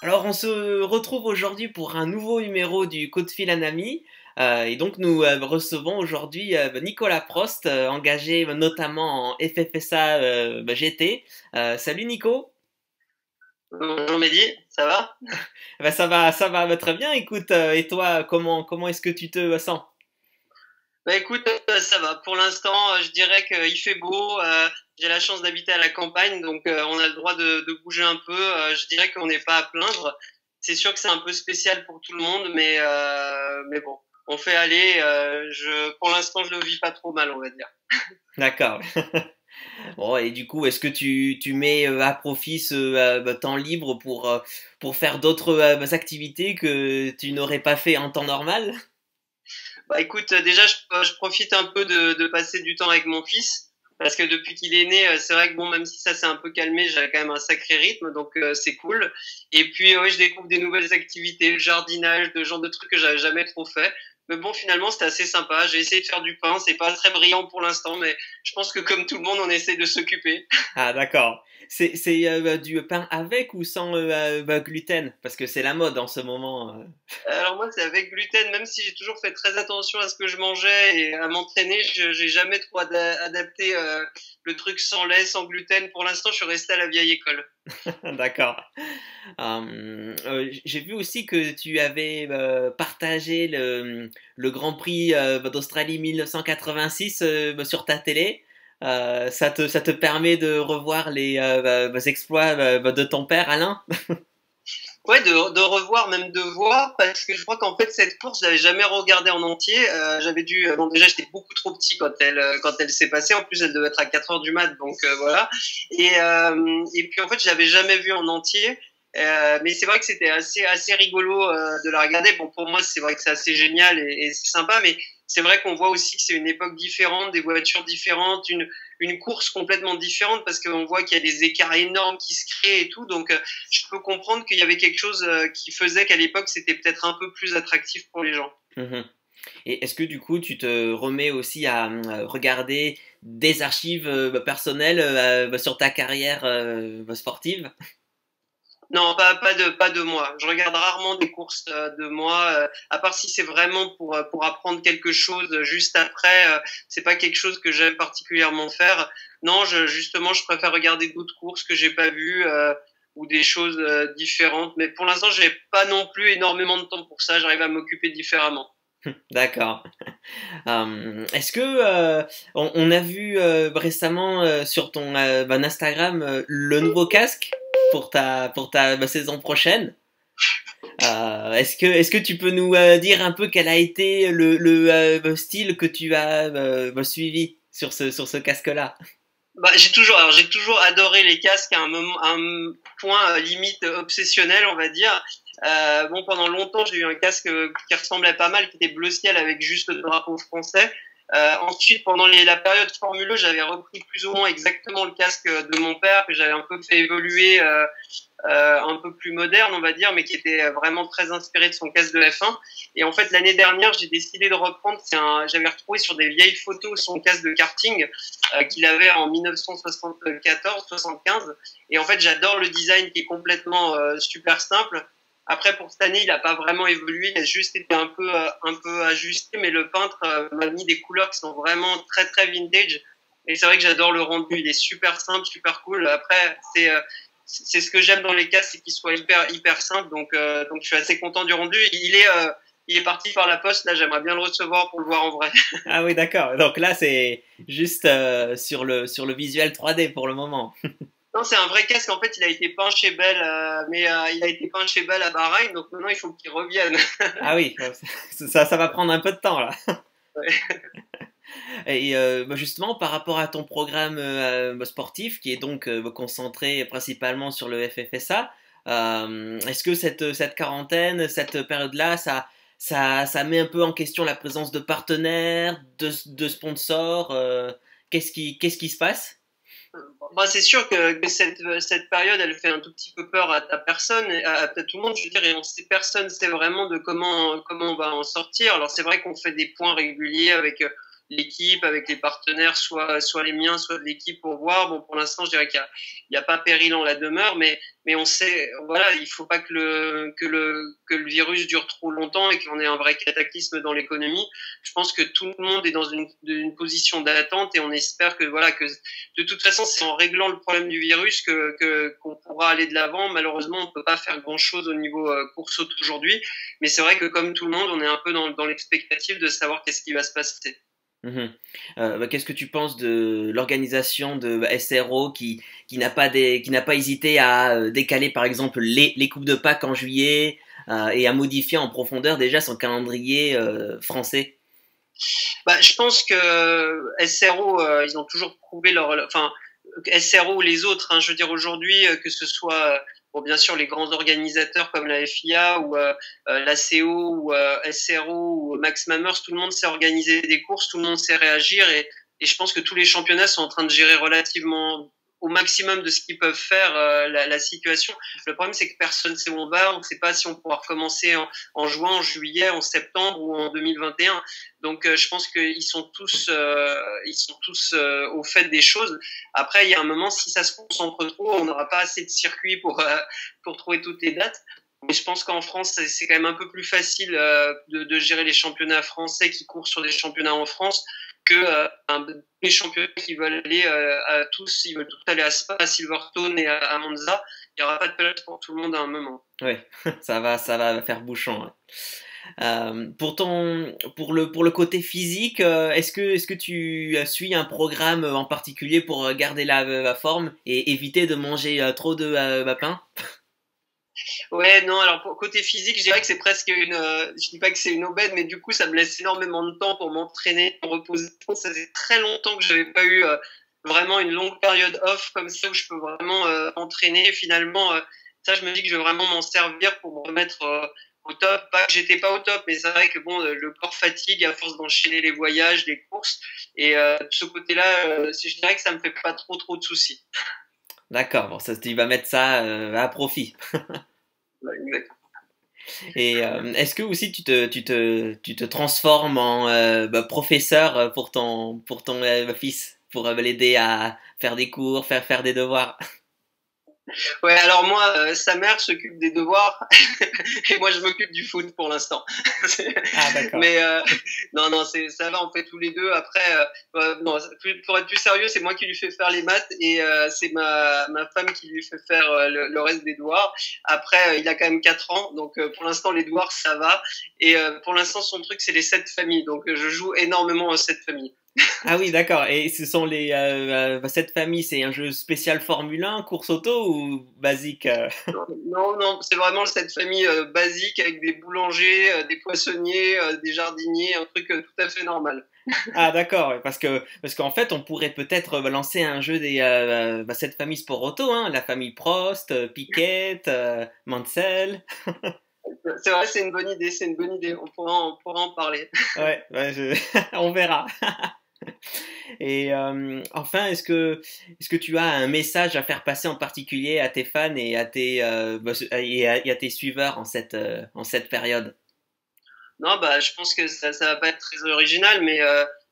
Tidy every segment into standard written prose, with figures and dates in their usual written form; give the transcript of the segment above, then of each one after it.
Alors, on se retrouve aujourd'hui pour un nouveau numéro du Coup de fil à Nami. Et donc, nous recevons aujourd'hui Nicolas Prost, engagé notamment en FFSA GT. Salut Nico. Bonjour Mehdi, ça va? Ça va très bien. Écoute, et toi, comment est-ce que tu te sens? Bah écoute, ça va. Pour l'instant, je dirais qu'il fait beau. J'ai la chance d'habiter à la campagne, donc on a le droit de bouger un peu. Je dirais qu'on n'est pas à plaindre. C'est sûr que c'est un peu spécial pour tout le monde, mais bon, on fait aller. Pour l'instant, je le vis pas trop mal, on va dire. D'accord. Bon, et du coup, est-ce que tu mets à profit ce temps libre pour faire d'autres activités que tu n'aurais pas fait en temps normal? Bah écoute, déjà je profite un peu de passer du temps avec mon fils parce que depuis qu'il est né, c'est vrai que bon, même si ça s'est un peu calmé, j'ai quand même un sacré rythme, donc c'est cool. Et puis ouais, je découvre des nouvelles activités, le jardinage, de genre de trucs que j'avais jamais trop fait. Mais bon, finalement, c'était assez sympa. J'ai essayé de faire du pain, c'est pas très brillant pour l'instant, mais je pense que comme tout le monde, on essaie de s'occuper. Ah, d'accord. C'est du pain avec ou sans gluten? Parce que c'est la mode en ce moment. Alors moi, c'est avec gluten, même si j'ai toujours fait très attention à ce que je mangeais et à m'entraîner, j'ai jamais trop adapté le truc sans lait, sans gluten. Pour l'instant, je suis resté à la vieille école. D'accord. J'ai vu aussi que tu avais partagé le Grand Prix d'Australie 1986 sur ta télé. Ça te permet de revoir les exploits de ton père, Alain? Ouais, de revoir, même de voir, parce que je crois qu'en fait cette course, je l'avais jamais regardée en entier. J'avais dû, bon déjà j'étais beaucoup trop petit quand elle s'est passée. En plus, elle devait être à 4 heures du mat, donc voilà. Et puis en fait, je l'avais jamais vue en entier. Mais c'est vrai que c'était assez rigolo de la regarder. Bon, pour moi, c'est vrai que c'est assez génial et c'est sympa, mais c'est vrai qu'on voit aussi que c'est une époque différente, des voitures différentes, une course complètement différente parce qu'on voit qu'il y a des écarts énormes qui se créent et tout. Donc, je peux comprendre qu'il y avait quelque chose qui faisait qu'à l'époque, c'était peut-être un peu plus attractif pour les gens. Mhm. Et est-ce que du coup tu te remets aussi à regarder des archives personnelles sur ta carrière sportive? Non, pas de moi. Je regarde rarement des courses de moi, à part si c'est vraiment pour apprendre quelque chose juste après. C'est pas quelque chose que j'aime particulièrement faire. Non, justement, je préfère regarder d'autres courses que j'ai pas vues ou des choses différentes. Mais pour l'instant, j'ai pas non plus énormément de temps pour ça. J'arrive à m'occuper différemment. D'accord. Est-ce que on a vu récemment sur ton Instagram le nouveau casque pour ta saison prochaine? Est-ce que tu peux nous dire un peu quel a été le style que tu as suivi sur ce casque-là? Bah, j'ai toujours adoré les casques à un point limite obsessionnel, on va dire. Bon, pendant longtemps, j'ai eu un casque qui ressemblait pas mal, qui était bleu ciel avec juste le drapeau français. Ensuite, pendant la période Formule 1, j'avais repris plus ou moins exactement le casque de mon père que j'avais un peu fait évoluer un peu plus moderne, on va dire, mais qui était vraiment très inspiré de son casque de F1. Et en fait, l'année dernière, j'ai décidé de reprendre. J'avais retrouvé sur des vieilles photos son casque de karting qu'il avait en 1974-75. Et en fait, j'adore le design qui est complètement super simple. Après, pour cette année, il n'a pas vraiment évolué, il a juste été un peu ajusté, mais le peintre m'a mis des couleurs qui sont vraiment très très vintage. Et c'est vrai que j'adore le rendu, il est super simple, super cool. Après, c'est ce que j'aime dans les casques, c'est qu'ils soient hyper simples. Donc je suis assez content du rendu. Il est parti par la poste. Là, j'aimerais bien le recevoir pour le voir en vrai. Ah oui, d'accord. Donc là, c'est juste sur le visuel 3D pour le moment. Non, c'est un vrai casque. En fait, il a été peint chez Bell, mais il a été peint chez Bell à Bahreïn. Donc maintenant, il faut qu'il revienne. Ah oui, ça va prendre un peu de temps là. Ouais. Et justement, par rapport à ton programme sportif, qui est donc concentré principalement sur le FFSA, est-ce que cette quarantaine, cette période-là, ça met un peu en question la présence de partenaires, de sponsors qu'est-ce qui se passe? Bah, c'est sûr que cette période, elle fait un tout petit peu peur à ta personne, à tout le monde, je veux dire, et personne sait vraiment de comment on va en sortir. Alors c'est vrai qu'on fait des points réguliers avec l'équipe, avec les partenaires, soit les miens, soit de l'équipe pour voir. Bon, pour l'instant, je dirais qu'il y a pas péril en la demeure, mais on sait, voilà, il faut pas que le virus dure trop longtemps et qu'on ait un vrai cataclysme dans l'économie. Je pense que tout le monde est dans une position d'attente et on espère que, voilà, que de toute façon, c'est en réglant le problème du virus qu'on pourra aller de l'avant. Malheureusement, on peut pas faire grand chose au niveau course auto aujourd'hui, mais c'est vrai que comme tout le monde, on est un peu dans l'expectative de savoir qu'est-ce qui va se passer. Qu'est-ce que tu penses de l'organisation de SRO qui n'a pas hésité à décaler par exemple les coupes de Pâques en juillet et à modifier en profondeur déjà son calendrier français? Je pense que SRO, ils ont toujours prouvé enfin, SRO ou les autres, hein, je veux dire aujourd'hui, que ce soit bon, bien sûr les grands organisateurs comme la FIA ou l'ACO ou SRO ou Max Mammers, tout le monde sait organiser des courses, tout le monde sait réagir et je pense que tous les championnats sont en train de gérer relativement au maximum de ce qu'ils peuvent faire la situation. Le problème, c'est que personne sait où on va, on ne sait pas si on pourra recommencer en juin, en juillet, en septembre ou en 2021. Donc, je pense qu'ils sont tous au fait des choses. Après, il y a un moment, si ça se concentre trop, on n'aura pas assez de circuits pour trouver toutes les dates. Mais je pense qu'en France, c'est quand même un peu plus facile de gérer les championnats français qui courent sur des championnats en France que les championnats qui veulent aller à tous, ils veulent tous aller à Spa, à Silverstone et à Monza. Il n'y aura pas de place pour tout le monde à un moment. Oui, ça va faire bouchon. Pour le côté physique, est-ce que tu suis un programme en particulier pour garder la forme et éviter de manger trop de pain? Ouais, non, alors pour côté physique, je dirais que c'est presque je dis pas que c'est une aubaine, mais du coup, ça me laisse énormément de temps pour m'entraîner, pour reposer. Ça faisait très longtemps que j'avais pas eu vraiment une longue période off comme ça où je peux vraiment entraîner. Et finalement, ça, je me dis que je vais vraiment m'en servir pour me remettre au top. Pas que j'étais pas au top, mais c'est vrai que bon, le corps fatigue à force d'enchaîner les voyages, les courses. Et de ce côté-là, je dirais que ça me fait pas trop de soucis. D'accord, bon, ça, tu vas mettre ça à profit. Exactement. Et est-ce que aussi tu te transformes en professeur pour ton fils, pour l'aider à faire des cours, faire des devoirs? Ouais, alors moi, sa mère s'occupe des devoirs et moi je m'occupe du foot pour l'instant. Ah, d'accord. Mais non, ça va, on fait tous les deux. Après, non, pour être plus sérieux, c'est moi qui lui fais faire les maths et c'est ma femme qui lui fait faire le reste des devoirs. Après, il a quand même 4 ans, donc pour l'instant les devoirs ça va. Et pour l'instant son truc c'est les 7 familles, donc je joue énormément aux 7 familles. Ah oui, d'accord. Et ce sont cette famille, c'est un jeu spécial Formule 1, course auto ou basique? Non, c'est vraiment cette famille basique avec des boulangers, des poissonniers, des jardiniers, un truc tout à fait normal. Ah d'accord, ouais, parce qu'en fait on pourrait peut-être lancer un jeu des cette famille sport auto, hein, la famille Prost, Piquet, Mansell. C'est vrai, c'est une bonne idée. On pourra en parler. Ouais, on verra. Et enfin, est-ce que tu as un message à faire passer en particulier à tes fans et à et à tes suiveurs en cette période? Non, je pense que ça va pas être très original, mais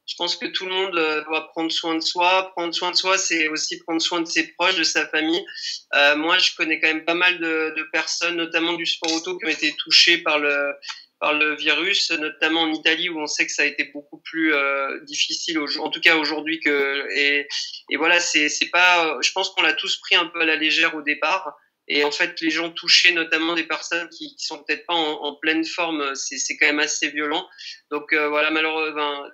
je pense que tout le monde doit prendre soin de soi. Prendre soin de soi, c'est aussi prendre soin de ses proches, de sa famille. Moi, je connais quand même pas mal de personnes, notamment du sport auto, qui ont été touchées par le virus, notamment en Italie où on sait que ça a été beaucoup plus difficile, en tout cas aujourd'hui et voilà, c'est pas, je pense qu'on l'a tous pris un peu à la légère au départ. Et en fait, les gens touchés, notamment des personnes qui sont peut-être pas en pleine forme, c'est quand même assez violent. Donc voilà, malheureusement,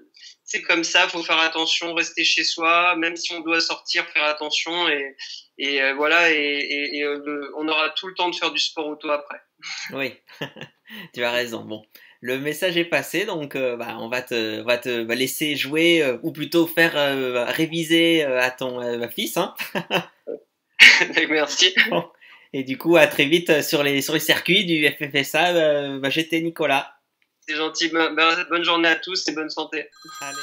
c'est comme ça. Faut faire attention, rester chez soi, même si on doit sortir, faire attention et voilà. Et on aura tout le temps de faire du sport auto après. Oui, tu as raison. Bon, le message est passé, donc on va te laisser jouer ou plutôt faire réviser à ton fils, hein. Merci. Bon. Et du coup, à très vite sur sur les circuits du FFSA. J'étais Nicolas. C'est gentil. Bonne journée à tous et bonne santé. Allez.